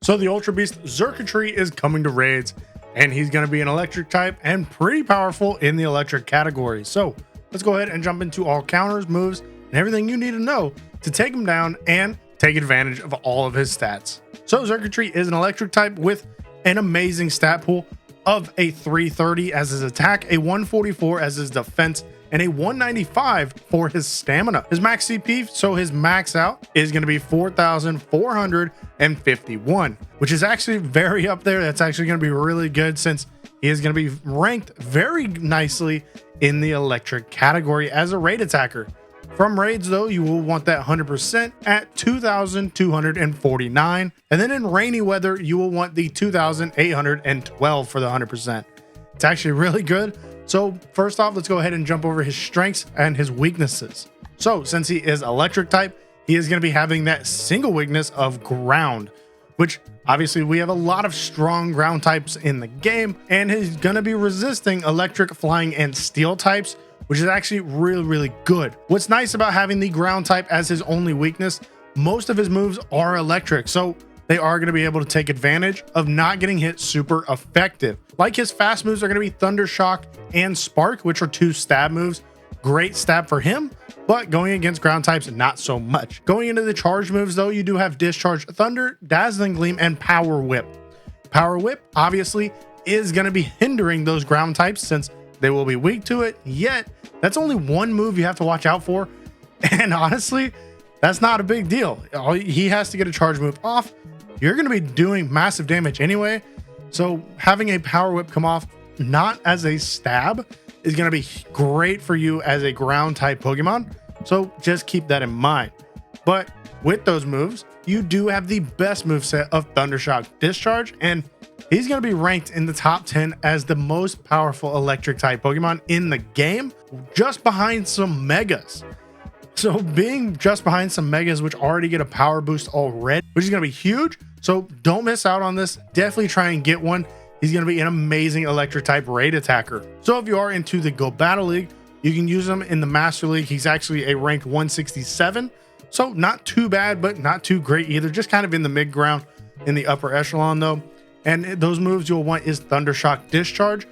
So the Ultra Beast Xurkitree is coming to raids, and he's going to be an electric type and pretty powerful in the electric category. So let's go ahead and jump into all counters, moves, and everything you need to know to take him down and take advantage of all of his stats. So Xurkitree is an electric type with an amazing stat pool of a 330 as his attack, a 144 as his defense, and a 195 for his stamina. His max CP, so his max out, is going to be 4,451, which is actually very up there. That's actually going to be really good since he is going to be ranked very nicely in the electric category as a raid attacker. From raids though, you will want that 100% at 2,249. And then in rainy weather, you will want the 2,812 for the 100%. It's actually really good. So first off, let's go ahead and jump over his strengths and his weaknesses. So since he is electric type, he is going to be having that single weakness of ground, which obviously we have a lot of strong ground types in the game, and he's going to be resisting electric, flying, and steel types, which is actually really good. What's nice about having the ground type as his only weakness, most of his moves are electric, so they are going to be able to take advantage of not getting hit super effective. Like his fast moves are going to be Thunder Shock and Spark, which are 2 stab moves. Great stab for him, but going against ground types, not so much. Going into the charge moves though, you do have Discharge Thunder, Dazzling Gleam, and Power Whip. Power Whip obviously is going to be hindering those ground types since they will be weak to it, yet that's only one move you have to watch out for. And honestly, that's not a big deal. He has to get a charge move off. You're going to be doing massive damage anyway. So having a Power Whip come off, not as a stab, is going to be great for you as a ground type Pokemon. So just keep that in mind. But with those moves, you do have the best moveset of Thundershock Discharge, and he's going to be ranked in the top 10 as the most powerful electric type Pokemon in the game, just behind some Megas. So being just behind some Megas, which already get a power boost already, which is going to be huge. So don't miss out on this. Definitely try and get one. He's going to be an amazing electric type raid attacker. So if you are into the Go Battle League, you can use him in the Master League. He's actually a ranked 167. So not too bad, but not too great either. Just kind of in the mid ground in the upper echelon though. And those moves you'll want is Thundershock Discharge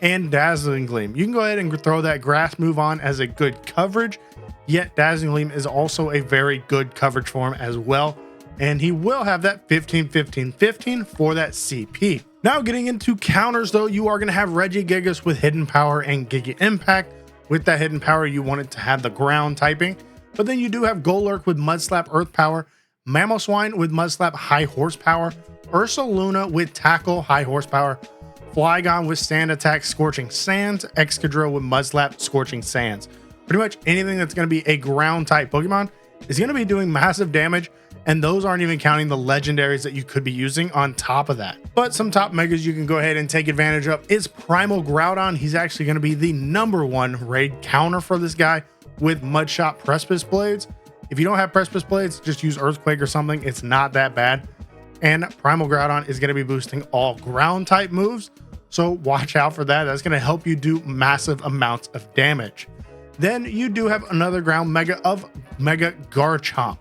and Dazzling Gleam. You can go ahead and throw that Grass move on as a good coverage, yet Dazzling Gleam is also a very good coverage for him as well. And he will have that 15-15-15 for that CP. Now getting into counters though, you are going to have Regigigas with Hidden Power and Giga Impact. With that Hidden Power, you want it to have the ground typing. But then you do have Golurk with Mudslap Earth Power, Mamoswine with Mudslap High Horsepower, Ursaluna with Tackle High Horsepower, Flygon with Sand Attack Scorching Sands, Excadrill with Mudslap Scorching Sands. Pretty much anything that's going to be a ground type Pokemon is going to be doing massive damage, and those aren't even counting the legendaries that you could be using on top of that. But some top megas you can go ahead and take advantage of is Primal Groudon. He's actually going to be the #1 raid counter for this guy with Mudshot Precipice Blades. If you don't have Precipice Blades, just use Earthquake or something. It's not that bad. And Primal Groudon is going to be boosting all ground type moves, so watch out for that. That's going to help you do massive amounts of damage. Then you do have another ground mega of Mega Garchomp,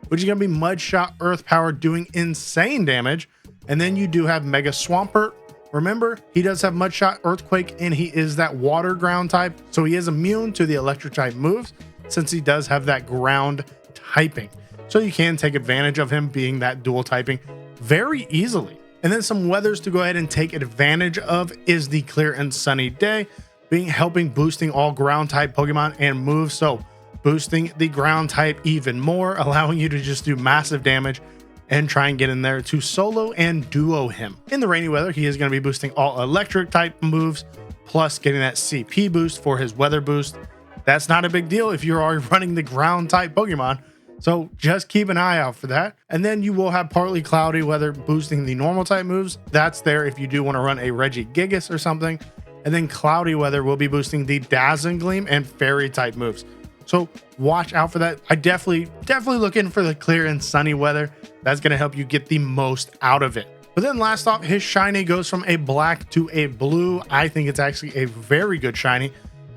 which is going to be Mudshot Earth Power doing insane damage. And then you do have Mega Swampert. Remember, he does have Mudshot Earthquake, and he is that water ground type, so he is immune to the electric type moves since he does have that ground typing. So you can take advantage of him being that dual typing very easily. And then some weathers to go ahead and take advantage of is the Clear and Sunny Day, helping boosting all ground type Pokemon and moves. So boosting the ground type even more, allowing you to just do massive damage and try and get in there to solo and duo him. In the rainy weather, he is going to be boosting all electric type moves, plus getting that CP boost for his weather boost. That's not a big deal if you're already running the ground type Pokemon. So just keep an eye out for that. And then you will have partly cloudy weather boosting the normal type moves. That's there if you do want to run a Regigigas or something. And then cloudy weather will be boosting the Dazzling Gleam and fairy type moves. So watch out for that. I definitely look in for the clear and sunny weather. That's going to help you get the most out of it. But then last off, his shiny goes from a black to a blue. I think it's actually a very good shiny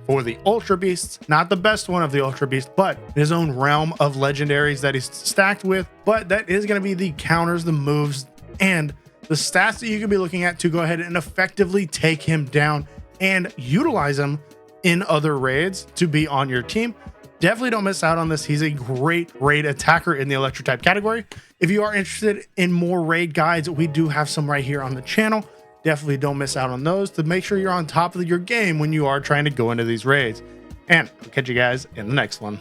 for the Ultra Beasts. Not the best one of the Ultra Beasts, but his own realm of legendaries that he's stacked with. But that is going to be the counters, the moves, and the stats that you could be looking at to go ahead and effectively take him down and utilize him in other raids to be on your team. Definitely don't miss out on this. He's a great raid attacker in the electric type category. If you are interested in more raid guides, we do have some right here on the channel. Definitely don't miss out on those to make sure you're on top of your game when you are trying to go into these raids. And I'll catch you guys in the next one.